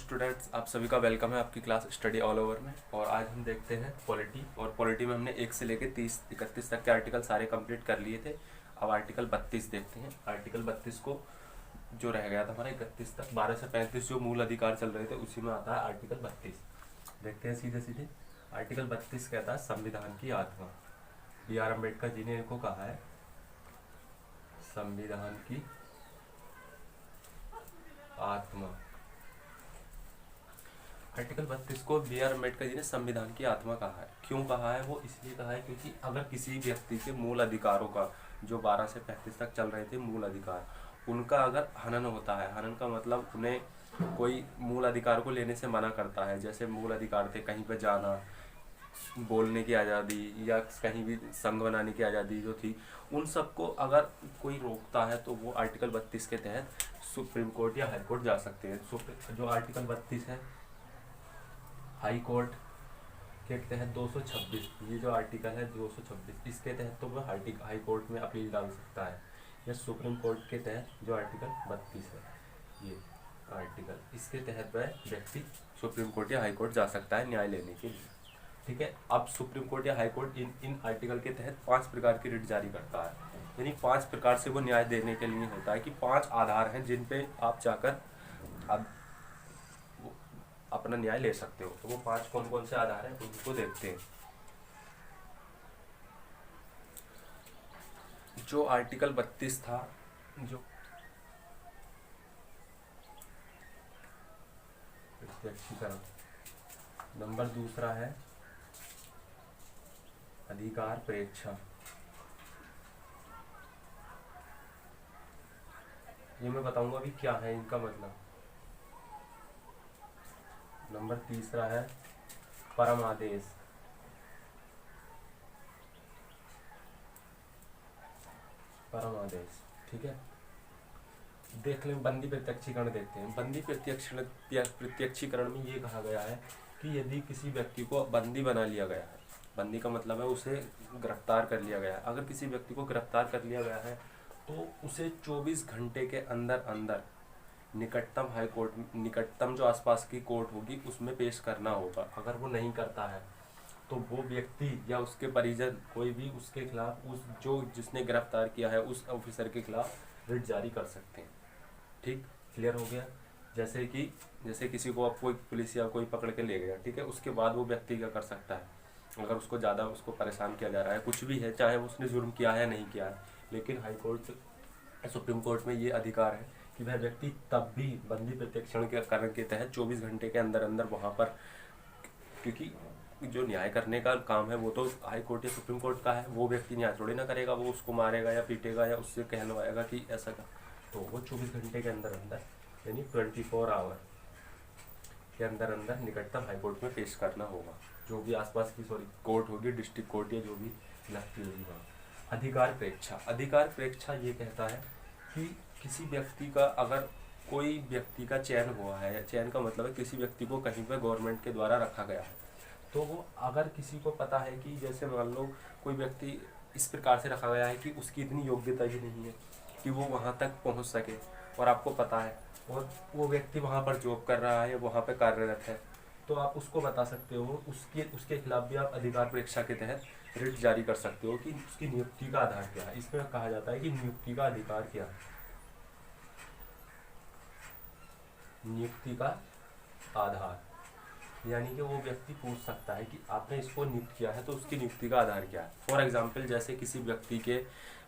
Students, आप सभी का वेलकम है आपकी क्लास स्टडी ऑल ओवर में। और आज हम देखते हैं पॉलिटी। और पॉलिटी में हमने 1 से लेकर 30-31 तक के आर्टिकल सारे कंप्लीट कर लिए थे। अब आर्टिकल 32 देखते हैं। आर्टिकल 32 को जो रह गया था हमारा 31 तक, 12 से 35 जो मूल अधिकार चल रहे थे उसी में आता है आर्टिकल 32। देखते हैं सीधे सीधे। आर्टिकल 32 कहता है संविधान की आत्मा। B.R. अम्बेडकर जी ने इनको कहा है संविधान की आत्मा। आर्टिकल 32 को B.R. अम्बेडकर जी ने संविधान की आत्मा कहा है। क्यों कहा है? वो इसलिए कहा है क्योंकि अगर किसी व्यक्ति के मूल अधिकारों का, जो 12 से 35 तक चल रहे थे मूल अधिकार, उनका अगर हनन होता है, हनन का मतलब उन्हें कोई मूल अधिकार को लेने से मना करता है। जैसे मूल अधिकार थे कहीं पर जाना, बोलने की आज़ादी, या कहीं भी संघ बनाने की आज़ादी जो थी, उन सबको अगर कोई रोकता है तो वो आर्टिकल 32 के तहत सुप्रीम कोर्ट या हाई कोर्ट जा सकते हैं। जो आर्टिकल 32 है हाई कोर्ट के तहत 226, ये जो आर्टिकल है 226, इसके तहत तो वह हाई कोर्ट में अपील डाल सकता है। या सुप्रीम कोर्ट के तहत जो आर्टिकल 32 है, ये आर्टिकल, इसके तहत वह व्यक्ति सुप्रीम कोर्ट या हाई कोर्ट जा सकता है न्याय लेने के लिए। ठीक है। अब सुप्रीम कोर्ट या हाई कोर्ट इन आर्टिकल के तहत 5 प्रकार की रिट जारी करता है। यानी 5 प्रकार से वो न्याय देने के लिए होता है कि 5 आधार हैं जिन पे आप जाकर अब अपना न्याय ले सकते हो। तो वो 5 कौन कौन से आधार हैं उनको देखते हैं। जो आर्टिकल 32 था, जो प्रत्यक्षीकरण, नंबर दूसरा है अधिकार प्रेक्षा। ये मैं बताऊंगा अभी क्या है इनका मतलब। नंबर तीसरा है परम आदेश। परम आदेश, ठीक है। देख लें बंदी प्रत्यक्षीकरण देखते हैं। बंदी प्रत्यक्षीकरण में ये कहा गया है कि यदि किसी व्यक्ति को बंदी बना लिया गया है, बंदी का मतलब है उसे गिरफ्तार कर लिया गया है। अगर किसी व्यक्ति को गिरफ्तार कर लिया गया है तो उसे 24 घंटे के अंदर अंदर निकटतम हाई कोर्ट, निकटतम जो आसपास की कोर्ट होगी उसमें पेश करना होगा। अगर वो नहीं करता है तो वो व्यक्ति या उसके परिजन कोई भी उसके खिलाफ, उस जो जिसने गिरफ्तार किया है उस ऑफिसर के खिलाफ रिट जारी कर सकते हैं। ठीक, क्लियर हो गया। जैसे किसी को अब कोई पुलिस या कोई पकड़ के ले गया, ठीक है, उसके बाद वो व्यक्ति क्या कर सकता है, अगर उसको ज़्यादा उसको परेशान किया जा रहा है, कुछ भी है, चाहे उसने जुर्म किया है या नहीं किया है, लेकिन हाई कोर्ट, सुप्रीम कोर्ट में ये अधिकार है कि वह व्यक्ति तब भी बंदी प्रत्यक्षीकरण के तहत 24 घंटे के अंदर अंदर वहाँ पर, क्योंकि जो न्याय करने का काम है वो तो हाई कोर्ट या सुप्रीम कोर्ट का है, वो व्यक्ति न्याय थोड़ी ना करेगा, वो उसको मारेगा या पीटेगा या उससे कहलवाएगा कि ऐसा का। तो वो 24 घंटे के अंदर अंदर, यानी 24 आवर के अंदर अंदर निकटतम हाई कोर्ट में पेश करना होगा। जो भी आसपास की कोर्ट होगी, डिस्ट्रिक्ट कोर्ट या जो भी लगती होगी वहाँ। अधिकार प्रेक्षा। अधिकार प्रेक्षा ये कहता है कि किसी व्यक्ति का, अगर कोई व्यक्ति का चयन हुआ है, चयन का मतलब है किसी व्यक्ति को कहीं पर गवर्नमेंट के द्वारा रखा गया है, तो वो अगर किसी को पता है कि जैसे मान लो कोई व्यक्ति इस प्रकार से रखा गया है कि उसकी इतनी योग्यता ही नहीं है कि वो वहाँ तक पहुँच सके, और आपको पता है, और वो व्यक्ति वहाँ पर जॉब कर रहा है, वहाँ पर कार्यरत है, तो आप उसको बता सकते हो, उसके खिलाफ भी आप अधिकार परीक्षा के तहत रिट जारी कर सकते हो कि उसकी नियुक्ति का आधार क्या है। इसमें कहा जाता है कि नियुक्ति का अधिकार क्या है, नियुक्ति का आधार, यानी कि वो व्यक्ति पूछ सकता है कि आपने इसको नियुक्त किया है तो उसकी नियुक्ति का आधार क्या है। फॉर एग्जाम्पल, जैसे किसी व्यक्ति के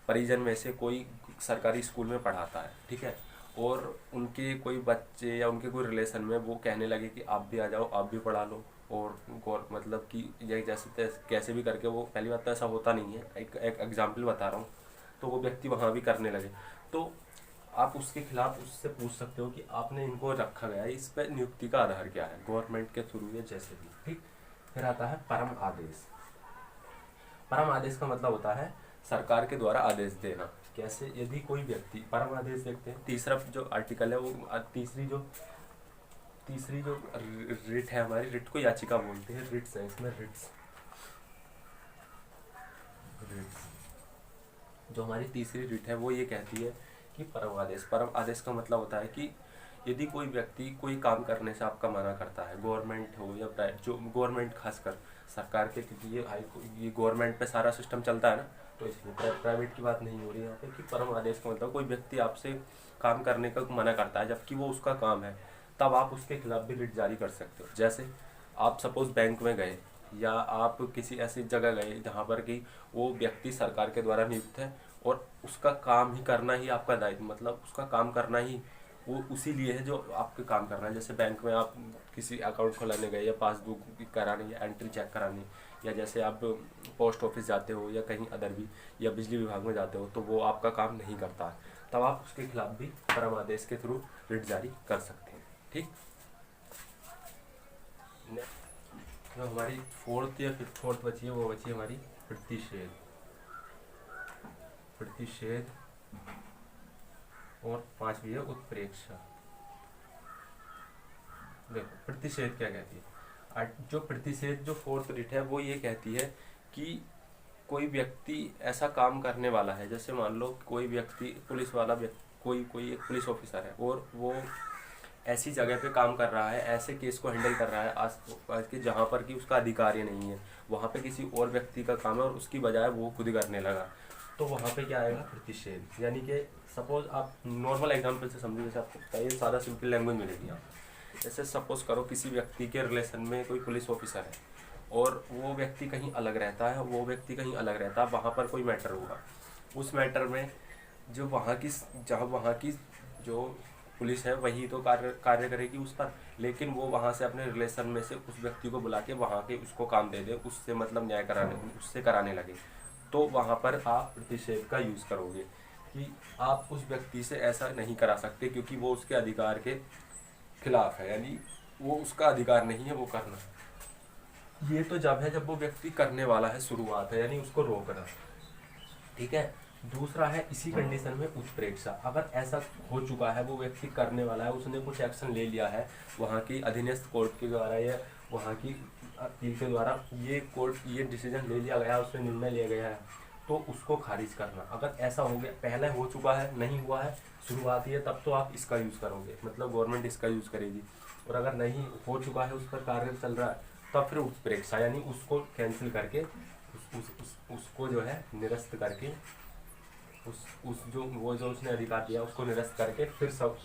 परिजन में से कोई सरकारी स्कूल में पढ़ाता है, ठीक है, और उनके कोई बच्चे या उनके कोई रिलेशन में वो कहने लगे कि आप भी आ जाओ, आप भी पढ़ा लो, और मतलब कि ये जैसे कैसे भी करके, वो पहली बात तो ऐसा होता नहीं है, एक एग्जाम्पल बता रहा हूँ, तो वो व्यक्ति वहाँ भी करने लगे, तो आप उसके खिलाफ उससे पूछ सकते हो कि आपने इनको रखा गया है, इस पर नियुक्ति का आधार क्या है, गवर्नमेंट के थ्रू या जैसे भी। ठीक, फिर आता है परम आदेश। परम आदेश का मतलब होता है सरकार के द्वारा आदेश देना। कैसे? यदि कोई व्यक्ति, परम आदेश देखते हैं, तीसरा जो आर्टिकल है वो तीसरी जो रिट है हमारी, रिट को याचिका बोलते हैं, रिट्स है इसमें, रिट्स जो हमारी तीसरी रिट है वो ये कहती है कि परम आदेश का मतलब होता है कि यदि कोई व्यक्ति कोई काम करने से आपका मना करता है, गवर्नमेंट हो या प्राइवेट, जो गवर्नमेंट खासकर सरकार के, क्योंकि ये गवर्नमेंट पे सारा सिस्टम चलता है ना, तो इसलिए प्राइवेट की बात नहीं हो रही है यहाँ पे। कि परम आदेश का मतलब कोई व्यक्ति आपसे काम करने का मना करता है जबकि वो उसका काम है, तब आप उसके खिलाफ भी रिट जारी कर सकते हो। जैसे आप सपोज बैंक में गए या आप किसी ऐसी जगह गए जहाँ पर कि वो व्यक्ति सरकार के द्वारा नियुक्त है और उसका काम ही करना ही आपका दायित्व, मतलब उसका काम करना ही वो उसी लिए है जो आपके काम करना है। जैसे बैंक में आप किसी अकाउंट खोलाने गए या पासबुक कराने या एंट्री चेक कराने, या जैसे आप पोस्ट ऑफिस जाते हो या कहीं अदर भी, या बिजली विभाग में जाते हो, तो वो आपका काम नहीं करता है, तब आप उसके खिलाफ भी परम आदेश के थ्रू रिट जारी कर सकते हैं। ठीक, जो हमारी फोर्थ या फिफ्थ बची है वो बची हमारी प्रतिषेध। प्रतिषेध और पांचवी है उत्प्रेक्षा। देखो प्रतिषेध क्या कहती है, जो प्रतिषेध जो फोर्थ रिट है वो ये कहती है कि कोई व्यक्ति ऐसा काम करने वाला है, जैसे मान लो कोई व्यक्ति पुलिस वाला कोई एक पुलिस ऑफिसर है और वो ऐसी जगह पे काम कर रहा है, ऐसे केस को हैंडल कर रहा है आज के जहाँ पर कि उसका अधिकार ही नहीं है, वहाँ पे किसी और व्यक्ति का काम है और उसकी बजाय वो खुद करने लगा, तो वहाँ पे क्या आएगा, प्रतिषेध। यानी कि सपोज आप नॉर्मल एग्जांपल से समझो, जैसे आपको बताइए सारा सिंपल लैंग्वेज मिलेगी आप। जैसे सपोज करो किसी व्यक्ति के रिलेशन में कोई पुलिस ऑफिसर है और वो व्यक्ति कहीं अलग रहता है, वो व्यक्ति कहीं अलग रहता है, वहाँ पर कोई मैटर हुआ, उस मैटर में जो वहाँ की जो पुलिस है वही तो कार्य करेगी उस पर, लेकिन वो वहाँ से अपने रिलेशन में से उस व्यक्ति को बुला के वहाँ के उसको काम दे दे, उससे मतलब न्याय उससे कराने लगे, तो वहाँ पर आप प्रतिषेध का यूज़ करोगे कि आप उस व्यक्ति से ऐसा नहीं करा सकते क्योंकि वो उसके अधिकार के खिलाफ है, यानी वो उसका अधिकार नहीं है वो करना। ये तो जब वो व्यक्ति करने वाला है, शुरुआत है, यानी उसको रोकना। ठीक है, दूसरा है इसी कंडीशन में उत्प्रेक्षा। अगर ऐसा हो चुका है, वो व्यक्ति करने वाला है, उसने कुछ एक्शन ले लिया है वहाँ की अधीनस्थ कोर्ट के द्वारा या वहाँ की अपील के द्वारा, ये डिसीजन ले लिया गया, उसमें निर्णय लिया गया है, तो उसको खारिज करना। अगर ऐसा हो गया, पहले हो चुका है, नहीं हुआ है, शुरुआत ही है, तब तो आप इसका यूज़ करोगे, मतलब गवर्नमेंट इसका यूज़ करेगी। और अगर नहीं हो चुका है, उस पर कार्य चल रहा है, तब फिर उत्प्रेक्षा, यानी उसको कैंसिल करके उसको जो है निरस्त करके जो उसने अधिकार दिया उसको निरस्त करके फिर सब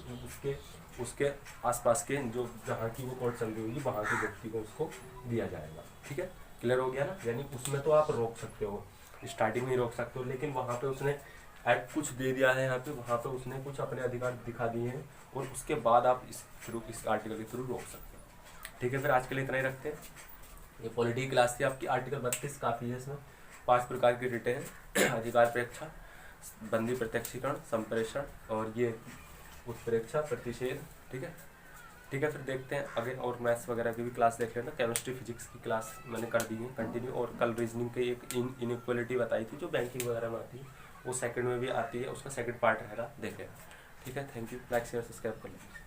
उसके आसपास के जो जहाँ की वो कोर्ट चल रही होगी वहाँ के व्यक्ति को उसको दिया जाएगा। ठीक है, क्लियर हो गया ना। यानी उसमें तो आप रोक सकते हो, स्टार्टिंग में ही रोक सकते हो, लेकिन वहाँ पे उसने कुछ दे दिया है, यहाँ पे वहाँ पे उसने कुछ अपने अधिकार दिखा दिए हैं और उसके बाद आप इस आर्टिकल के थ्रू रोक सकते हो। ठीक है, फिर आज के लिए इतना ही रखते हैं। ये पॉलिटी क्लास थी आपकी। आर्टिकल 32 काफ़ी है, इसमें 5 प्रकार की रिटें हैं, अधिकार प्रेक्षा, बंदी प्रत्यक्षीकरण, संप्रेषण और ये उत्प्रेक्षा, प्रतिषेध। ठीक है, फिर देखते हैं आगे। और मैथ्स वगैरह की भी क्लास देख लेना। केमिस्ट्री फिजिक्स की क्लास मैंने कर दी है कंटिन्यू, और कल रीजनिंग की एक इनइक्वालिटी बताई थी जो बैंकिंग वगैरह में आती है, वो सेकंड में भी आती है, उसका सेकंड पार्ट रहेगा, देख लेना। ठीक है, thank you. Like share subscribe कर लेना।